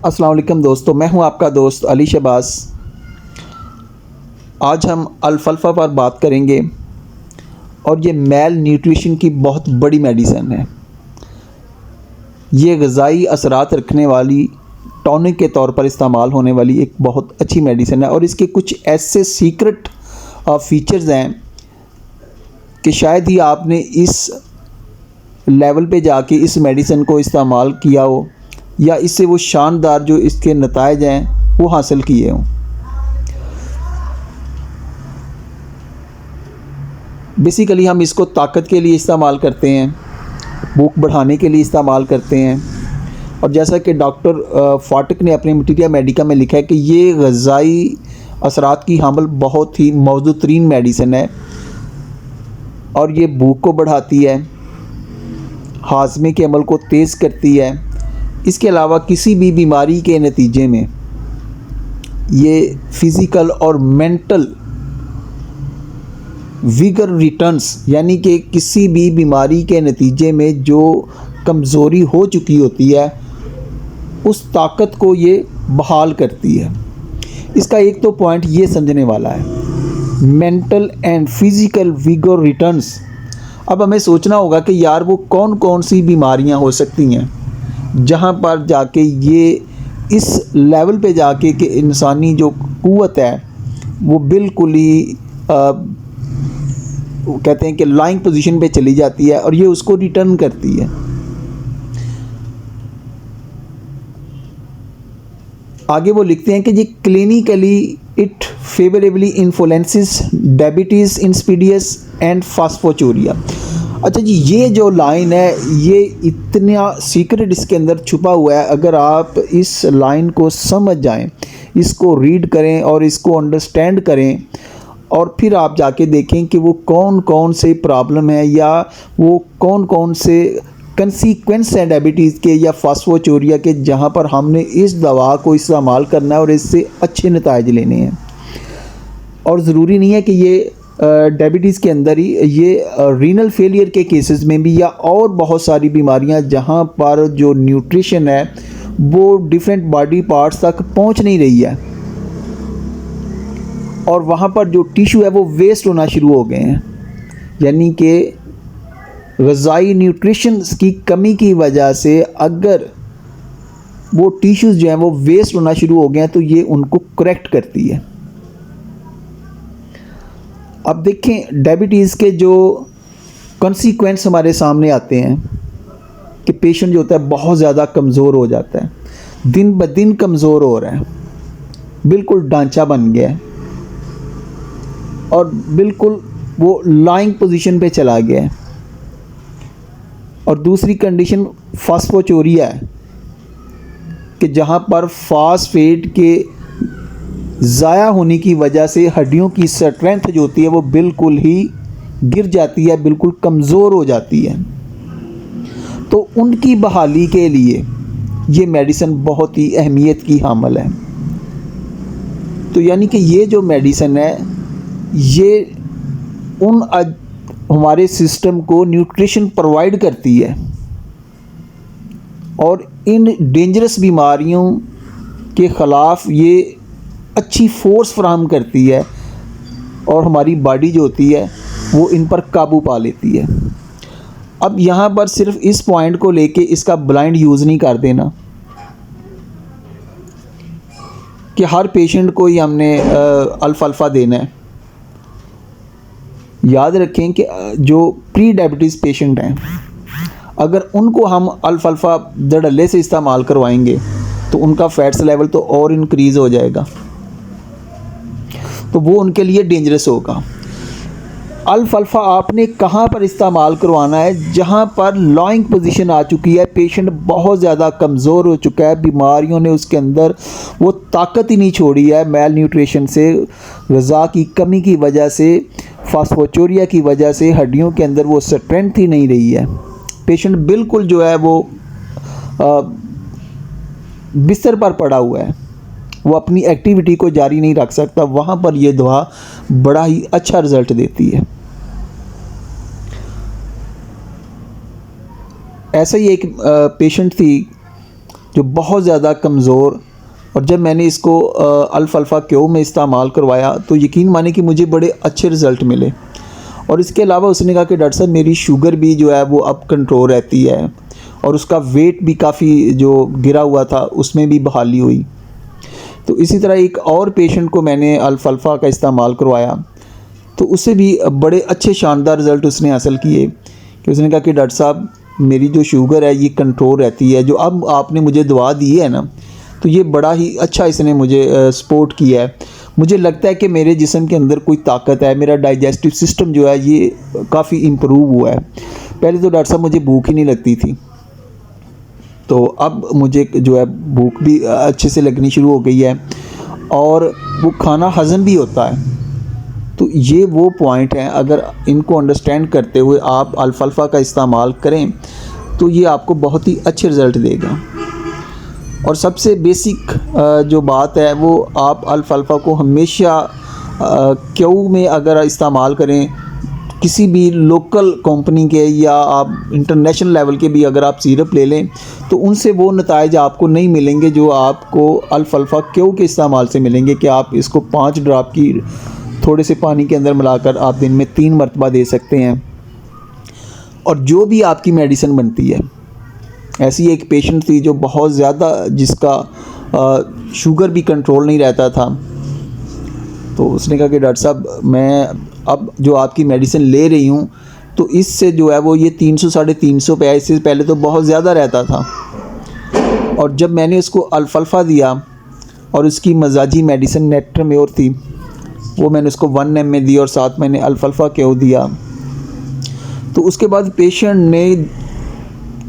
अस्सलाम वालेकुम दोस्तों, मैं हूं आपका दोस्त अली शहबाज। आज हम अल्फ़ल्फ़ा पर बात करेंगे और ये मेल न्यूट्रिशन की बहुत बड़ी मेडिसिन है। ये ग़िज़ाई असरात रखने वाली टॉनिक के तौर पर इस्तेमाल होने वाली एक बहुत अच्छी मेडिसिन है और इसके कुछ ऐसे सीक्रेट फ़ीचर्स हैं कि शायद ही आपने इस लेवल पे जाके इस मेडिसिन को इस्तेमाल किया हो या इससे वो शानदार जो इसके नताइज हैं वो हासिल किए हों। बेसिकली हम इसको ताकत के लिए इस्तेमाल करते हैं, भूख बढ़ाने के लिए इस्तेमाल करते हैं और जैसा कि डॉक्टर फाटक ने अपने मटीरिया मेडिका में लिखा है कि ये ग़िज़ाई असरात की हामिल बहुत ही मौजूद तरीन मेडिसिन है और ये भूख को बढ़ाती है, हाज़मे के अमल को तेज़ करती है। इसके अलावा किसी भी बीमारी के नतीजे में ये फ़िज़िकल और मेंटल विगर रिटर्न्स, यानी कि किसी भी बीमारी के नतीजे में जो कमज़ोरी हो चुकी होती है उस ताकत को ये बहाल करती है। इसका एक तो पॉइंट ये समझने वाला है, mental and physical vigour returns. अब हमें सोचना होगा कि यार वो कौन कौन सी बीमारियां हो सकती हैं जहां पर जाके ये इस लेवल पे जाके कि इंसानी जो क़ुव्वत है वो बिल्कुल ही कहते हैं कि लाइंग पोजीशन पे चली जाती है और ये उसको रिटर्न करती है। आगे वो लिखते हैं कि ये clinically it favourably influences diabetes insipidus and phosphaturia. अच्छा जी, ये जो लाइन है ये इतना सीक्रेट इसके अंदर छुपा हुआ है। अगर आप इस लाइन को समझ जाएं, इसको रीड करें और इसको अंडरस्टैंड करें और फिर आप जाके देखें कि वो कौन कौन से प्रॉब्लम है या वो कौन कौन से कंसीक्वेंस हैं डायबिटीज़ के या फास्फोचूरिया के, जहाँ पर हमने इस दवा को इस्तेमाल करना है और इससे अच्छे नताइज लेने हैं। और ज़रूरी नहीं है कि ये डायबिटीज़ के अंदर ही, ये रीनल फेलियर के केसेस में भी या और बहुत सारी बीमारियां जहां पर जो न्यूट्रिशन है वो डिफरेंट बॉडी पार्ट्स तक पहुंच नहीं रही है और वहां पर जो टिश्यू है वो वेस्ट होना शुरू हो गए हैं, यानी कि ग़िज़ाई न्यूट्रिशन की कमी की वजह से अगर वो टिश्यूज़ जो हैं वो वेस्ट होना शुरू हो गए हैं तो ये उनको करेक्ट करती है। अब देखें डायबिटीज़ के जो कॉन्सिक्वेंस हमारे सामने आते हैं कि पेशेंट जो होता है बहुत ज़्यादा कमज़ोर हो जाता है, दिन ब दिन कमज़ोर हो रहा है, बिल्कुल ढांचा बन गया है और बिल्कुल वो लाइंग पोजीशन पे चला गया है। और दूसरी कंडीशन फास्फोचूरिया है कि जहाँ पर फास्फेट के ज़ाया होने की वजह से हड्डियों की स्ट्रेंथ जो होती है वो बिल्कुल ही गिर जाती है, बिल्कुल कमज़ोर हो जाती है। तो उनकी बहाली के लिए ये मेडिसिन बहुत ही अहमियत की हामिल है। तो यानी कि ये जो मेडिसिन है ये हमारे सिस्टम को न्यूट्रिशन प्रोवाइड करती है और इन डेंजरस बीमारियों के ख़िलाफ़ ये अच्छी फोर्स फराहम करती है और हमारी बॉडी जो होती है वो इन पर काबू पा लेती है। अब यहाँ पर सिर्फ इस पॉइंट को लेके इसका ब्लाइंड यूज़ नहीं कर देना कि हर पेशेंट को ही हमने अल्फ़ल्फ़ा देना है। याद रखें कि जो प्री डायबिटीज़ पेशेंट हैं अगर उनको हम अल्फ़ल्फ़ा धड़ल्ले से इस्तेमाल करवाएंगे तो उनका फैट्स लेवल तो और इंक्रीज़ हो जाएगा, तो वो उनके लिए डेंजरस होगा। अल्फ़ल्फ़ा आपने कहाँ पर इस्तेमाल करवाना है? जहाँ पर लॉइंग पोजीशन आ चुकी है, पेशेंट बहुत ज़्यादा कमज़ोर हो चुका है, बीमारियों ने उसके अंदर वो ताकत ही नहीं छोड़ी है, मेल न्यूट्रिशन से, ग़िज़ा की कमी की वजह से, फास्फोचूरिया की वजह से हड्डियों के अंदर वो स्ट्रेंथ ही नहीं रही है। पेशेंट बिल्कुल जो है वो बिस्तर पर पड़ा हुआ है, वो अपनी एक्टिविटी को जारी नहीं रख सकता। वहाँ पर ये दवा बड़ा ही अच्छा रिज़ल्ट देती है। ऐसा ही एक पेशेंट थी जो बहुत ज़्यादा कमज़ोर, और जब मैंने इसको अल्फ़ा क्यू में इस्तेमाल करवाया तो यकीन माने कि मुझे बड़े अच्छे रिज़ल्ट मिले। और इसके अलावा उसने कहा कि डॉक्टर साहब मेरी शुगर भी जो है वो अब कंट्रोल रहती है, और उसका वेट भी काफ़ी जो गिरा हुआ था उसमें भी बहाली हुई। तो इसी तरह एक और पेशेंट को मैंने अल्फ़ा का इस्तेमाल करवाया, तो उससे भी बड़े अच्छे शानदार रिज़ल्ट उसने हासिल किए कि उसने कहा कि डॉक्टर साहब मेरी जो शुगर है ये कंट्रोल रहती है, जो अब आपने मुझे दवा दी है ना, तो ये बड़ा ही अच्छा इसने मुझे सपोर्ट किया है। मुझे लगता है कि मेरे जिस्म के अंदर कोई ताकत है, मेरा डाइजेस्टिव सिस्टम जो है ये काफ़ी इम्प्रूव हुआ है। पहले तो डॉक्टर साहब मुझे भूख ही नहीं लगती थी, तो अब मुझे जो है भूख भी अच्छे से लगनी शुरू हो गई है, और वो खाना हज़म भी होता है। तो ये वो पॉइंट हैं, अगर इनको अंडरस्टैंड करते हुए आप अल्फ़ा का इस्तेमाल करें तो ये आपको बहुत ही अच्छे रिज़ल्ट देगा। और सबसे बेसिक जो बात है वो आप अल्फ़ा को हमेशा क्यू में अगर इस्तेमाल करें, किसी भी लोकल कंपनी के या आप इंटरनेशनल लेवल के भी अगर आप सिरप ले लें तो उनसे वो नताइज आपको नहीं मिलेंगे जो आपको अल्फ़ा क्यू के इस्तेमाल से मिलेंगे, कि आप इसको 5 ड्रॉप की थोड़े से पानी के अंदर मिलाकर आप दिन में 3 मरतबा दे सकते हैं। और जो भी आपकी मेडिसिन बनती है, ऐसी एक पेशेंट थी जो बहुत ज़्यादा, जिसका शुगर भी कंट्रोल नहीं रहता था, तो उसने कहा कि डॉक्टर साहब मैं अब जो आपकी मेडिसिन ले रही हूँ तो इससे जो है वो ये 300 साढ़े 300 पे है, इससे पहले तो बहुत ज़्यादा रहता था। और जब मैंने उसको अल्फ़ा दिया और उसकी मजाजी मेडिसिन नेट्रमेयोर थी, वो मैंने उसको 1 ml में दी और साथ मैंने अल्फ़ा क्यू दिया, तो उसके बाद पेशेंट ने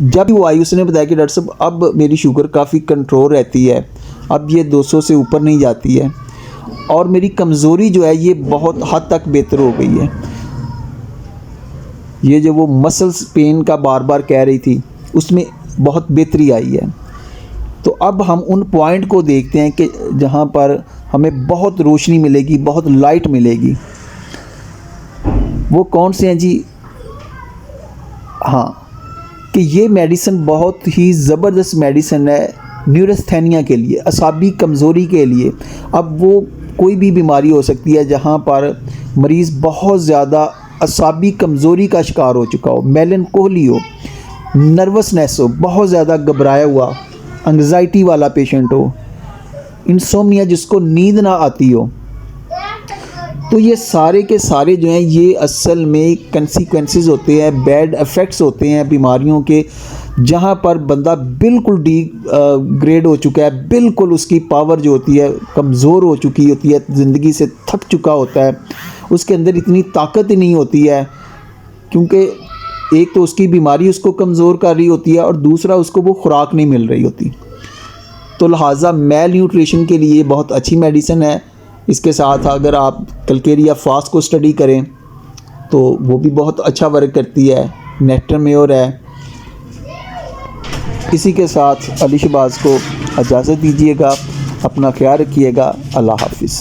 जब वो आई उसने बताया कि डॉक्टर साहब अब मेरी शुगर काफ़ी कंट्रोल रहती है, अब ये 200 से ऊपर नहीं जाती है, और मेरी कमज़ोरी जो है ये बहुत हद तक बेहतर हो गई है। ये जो वो मसल्स पेन का बार बार कह रही थी उसमें बहुत बेहतरी आई है। तो अब हम उन पॉइंट को देखते हैं कि जहाँ पर हमें बहुत रोशनी मिलेगी, बहुत लाइट मिलेगी। वो कौन से हैं जी? हाँ, कि ये मेडिसिन बहुत ही ज़बरदस्त मेडिसिन है न्यूरोस्थेनिया के लिए, असाबी कमज़ोरी के लिए। अब वो कोई भी बीमारी हो सकती है जहाँ पर मरीज़ बहुत ज़्यादा असाबी कमज़ोरी का शिकार हो चुका हो, मेलनकोली हो, नर्वसनेस हो, बहुत ज़्यादा घबराया हुआ, एंग्जाइटी वाला पेशेंट हो, इंसोम्निया जिसको नींद ना आती हो, तो ये सारे के सारे जो हैं ये असल में कंसिक्वेंसेस होते हैं, बैड इफ़ेक्ट्स होते हैं बीमारियों के, जहाँ पर बंदा बिल्कुल ग्रेड हो चुका है, बिल्कुल उसकी पावर जो होती है कमज़ोर हो चुकी होती है, ज़िंदगी से थक चुका होता है, उसके अंदर इतनी ताकत ही नहीं होती है, क्योंकि एक तो उसकी बीमारी उसको कमज़ोर कर रही होती है और दूसरा उसको वो खुराक नहीं मिल रही होती। तो लिहाजा मेल न्यूट्रिशन के लिए बहुत अच्छी मेडिसिन है। इसके साथ अगर आप कैलकेरिया फास्ट को स्टडी करें तो वो भी बहुत अच्छा वर्क करती है, नेट्रमेयोर है। इसी के साथ अली शहबाज को इजाज़त दीजिएगा, अपना ख्याल रखिएगा, अल्लाह हाफिज़।